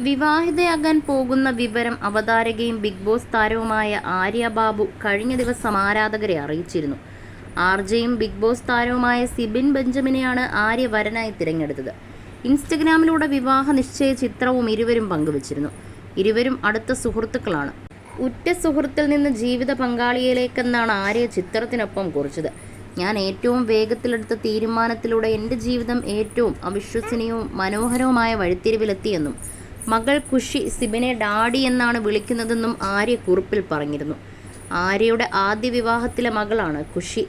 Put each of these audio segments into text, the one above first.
വിവാഹിതയാകാൻ പോകുന്ന വിവരം അവതാരകയും big boss താരവുമായ ആര്യ ബാബു കഴിഞ്ഞ ദിവസം ആരാധകരെ അറിയിച്ചിരുന്നു. ആർജയും ബിഗ് ബോസ് താരവുമായ സിബിൻ ബെഞ്ചമിനെയാണ് ആര്യ വരനായി തിരഞ്ഞെടുത്തത്. ഇൻസ്റ്റഗ്രാമിലൂടെ വിവാഹ നിശ്ചയ ചിത്രവും ഇരുവരും പങ്കുവച്ചിരുന്നു. ഇരുവരും അടുത്ത സുഹൃത്തുക്കളാണ്. ഉറ്റ സുഹൃത്തിൽ നിന്ന് ജീവിത പങ്കാളിയിലേക്കെന്നാണ് ആര്യ ചിത്രത്തിനൊപ്പം കുറിച്ചത്. ഞാൻ ഏറ്റവും വേഗത്തിലെടുത്ത തീരുമാനത്തിലൂടെ എൻ്റെ ജീവിതം ഏറ്റവും അവിശ്വസനീയവും മനോഹരവുമായ വഴിത്തിരിവിലെത്തിയെന്നും മകൾ ഖുഷി സിബിനെ ഡാഡി എന്നാണ് വിളിക്കുന്നതെന്നും ആര്യ കുറിപ്പിൽ പറഞ്ഞിരുന്നു. ആര്യയുടെ ആദ്യ വിവാഹത്തിലെ മകളാണ് ഖുഷി.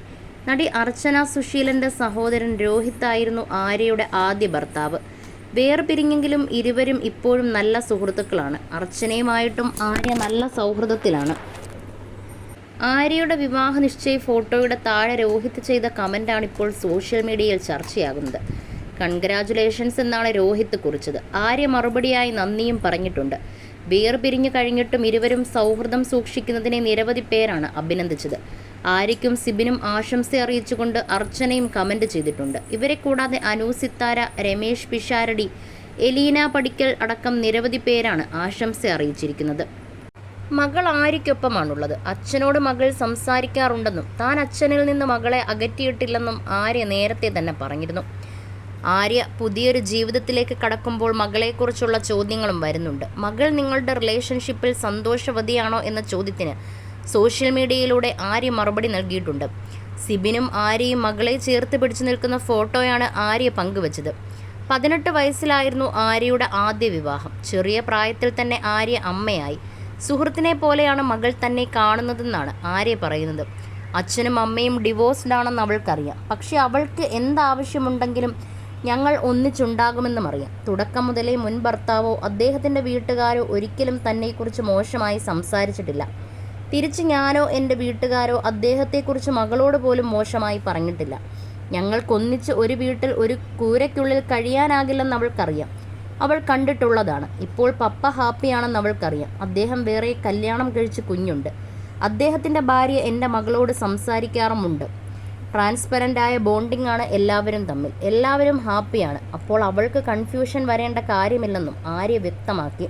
നടി അർച്ചന സുശീലൻ്റെ സഹോദരൻ രോഹിത് ആയിരുന്നു ആര്യയുടെ ആദ്യ ഭർത്താവ്. വേർപിരിഞ്ഞെങ്കിലും ഇരുവരും ഇപ്പോഴും നല്ല സുഹൃത്തുക്കളാണ്. അർച്ചനയുമായിട്ടും ആര്യ നല്ല സൗഹൃദത്തിലാണ്. ആര്യയുടെ വിവാഹ നിശ്ചയ ഫോട്ടോയുടെ താഴെ രോഹിത് ചെയ്ത കമൻ്റാണ് ഇപ്പോൾ സോഷ്യൽ മീഡിയയിൽ ചർച്ചയാകുന്നത്. കൺഗ്രാജുലേഷൻസ് എന്നാണ് രോഹിത് കുറിച്ചത്. ആര്യ മറുപടിയായി നന്ദിയും പറഞ്ഞിട്ടുണ്ട്. വേർപിരിഞ്ഞു കഴിഞ്ഞിട്ടും ഇരുവരും സൗഹൃദം സൂക്ഷിക്കുന്നതിനെ നിരവധി പേരാണ് അഭിനന്ദിച്ചത്. ആര്യയ്ക്കും സിബിനും ആശംസ അറിയിച്ചുകൊണ്ട് അർച്ചനയും കമൻ്റ് ചെയ്തിട്ടുണ്ട്. ഇവരെ കൂടാതെ അനു സിത്താര, രമേശ് പിഷാരടി, എലീന പടിക്കൽ അടക്കം നിരവധി പേരാണ് ആശംസ അറിയിച്ചിരിക്കുന്നത്. മകൾ ആര്യയ്ക്കൊപ്പമാണുള്ളത്. അച്ഛനോട് മകൾ സംസാരിക്കാറുണ്ടെന്നും താൻ അച്ഛനിൽ നിന്ന് മകളെ അകറ്റിയിട്ടില്ലെന്നും ആര്യ നേരത്തെ തന്നെ പറഞ്ഞിരുന്നു. ആര്യ പുതിയൊരു ജീവിതത്തിലേക്ക് കടക്കുമ്പോൾ മകളെക്കുറിച്ചുള്ള ചോദ്യങ്ങളും വരുന്നുണ്ട്. മകൾ നിങ്ങളുടെ റിലേഷൻഷിപ്പിൽ സന്തോഷവതിയാണോ എന്ന ചോദ്യത്തിന് സോഷ്യൽ മീഡിയയിലൂടെ ആര്യ മറുപടി നൽകിയിട്ടുണ്ട്. സിബിനും ആര്യയും മകളെ ചേർത്ത് പിടിച്ചു നിൽക്കുന്ന ഫോട്ടോയാണ് ആര്യ പങ്കുവച്ചത്. 18 വയസ്സിലായിരുന്നു ആര്യയുടെ ആദ്യ വിവാഹം. ചെറിയ പ്രായത്തിൽ തന്നെ ആര്യ അമ്മയായി. സുഹൃത്തിനെ പോലെയാണ് മകൾ തന്നെ കാണുന്നതെന്നാണ് ആര്യ പറയുന്നത്. അച്ഛനും അമ്മയും ഡിവോഴ്സ്ഡ് ആണെന്ന് അവൾക്കറിയാം. പക്ഷെ അവൾക്ക് എന്താവശ്യമുണ്ടെങ്കിലും ഞങ്ങൾ ഒന്നിച്ചുണ്ടാകുമെന്നും അറിയാം. തുടക്കം മുതലേ മുൻ ഭർത്താവോ അദ്ദേഹത്തിൻ്റെ വീട്ടുകാരോ ഒരിക്കലും തന്നെക്കുറിച്ച് മോശമായി സംസാരിച്ചിട്ടില്ല. തിരിച്ച് ഞാനോ എൻ്റെ വീട്ടുകാരോ അദ്ദേഹത്തെക്കുറിച്ച് മകളോട് പോലും മോശമായി പറഞ്ഞിട്ടില്ല. ഞങ്ങൾക്കൊന്നിച്ച് ഒരു വീട്ടിൽ ഒരു കൂരയ്ക്കുള്ളിൽ കഴിയാനാകില്ലെന്ന് അവൾക്കറിയാം. അവൾ കണ്ടിട്ടുള്ളതാണ്. ഇപ്പോൾ പപ്പ ഹാപ്പിയാണെന്ന് അവൾക്കറിയാം. അദ്ദേഹം വേറെ കല്യാണം കഴിച്ച് കുഞ്ഞുണ്ട്. അദ്ദേഹത്തിൻ്റെ ഭാര്യ എൻ്റെ മകളോട് സംസാരിക്കാറുമുണ്ട്. ട്രാൻസ്പെറൻ്റ് ആയ ബോണ്ടിംഗ് ആണ് എല്ലാവരും തമ്മിൽ. എല്ലാവരും ഹാപ്പിയാണ്. അപ്പോൾ അവൾക്ക് കൺഫ്യൂഷൻ വരേണ്ട കാര്യമില്ലെന്നും ആര്യ വ്യക്തമാക്കി.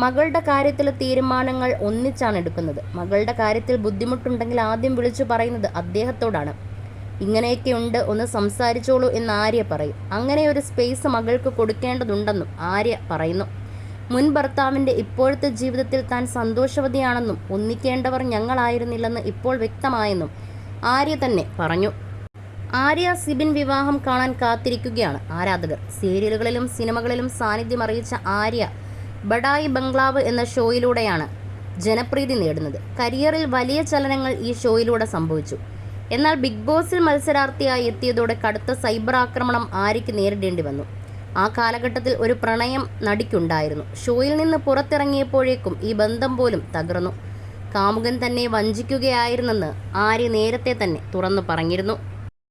മകളുടെ കാര്യത്തിലെ തീരുമാനങ്ങൾ ഒന്നിച്ചാണ് എടുക്കുന്നത്. മകളുടെ കാര്യത്തിൽ ബുദ്ധിമുട്ടുണ്ടെങ്കിൽ ആദ്യം വിളിച്ചു പറയുന്നത് അദ്ദേഹത്തോടാണ്. ഇങ്ങനെയൊക്കെയുണ്ട്, ഒന്ന് സംസാരിച്ചോളൂ എന്ന് ആര്യ പറയും. അങ്ങനെ ഒരു സ്പേസ് മകൾക്ക് കൊടുക്കേണ്ടതുണ്ടെന്നും ആര്യ പറയുന്നു. മുൻ ഭർത്താവിൻ്റെ ഇപ്പോഴത്തെ ജീവിതത്തിൽ താൻ സന്തോഷവതിയാണെന്നും ഒന്നിക്കേണ്ടവർ ഞങ്ങളായിരുന്നില്ലെന്ന് ഇപ്പോൾ വ്യക്തമായെന്നും ആര്യ തന്നെ പറഞ്ഞു. ആര്യ സിബിൻ വിവാഹം കാണാൻ കാത്തിരിക്കുകയാണ് ആരാധകർ. സീരിയലുകളിലും സിനിമകളിലും സാന്നിധ്യം അറിയിച്ച ആര്യ ബഡായി ബംഗ്ലാവ് എന്ന ഷോയിലൂടെയാണ് ജനപ്രീതി നേടുന്നത്. കരിയറിൽ വലിയ ചലനങ്ങൾ ഈ ഷോയിലൂടെ സംഭവിച്ചു. എന്നാൽ ബിഗ് ബോസിൽ മത്സരാർത്ഥിയായി എത്തിയതോടെ കടുത്ത സൈബർ ആക്രമണം ആര്യയ്ക്ക് നേരിടേണ്ടി വന്നു. ആ കാലഘട്ടത്തിൽ ഒരു പ്രണയം നടിക്കുണ്ടായിരുന്നു. ഷോയിൽ നിന്ന് പുറത്തിറങ്ങിയപ്പോഴേക്കും ഈ ബന്ധം പോലും തകർന്നു. കാമുകൻ തന്നെ വഞ്ചിക്കുകയായിരുന്നെന്ന് ആര്യ നേരത്തെ തന്നെ തുറന്നു പറഞ്ഞിരുന്നു.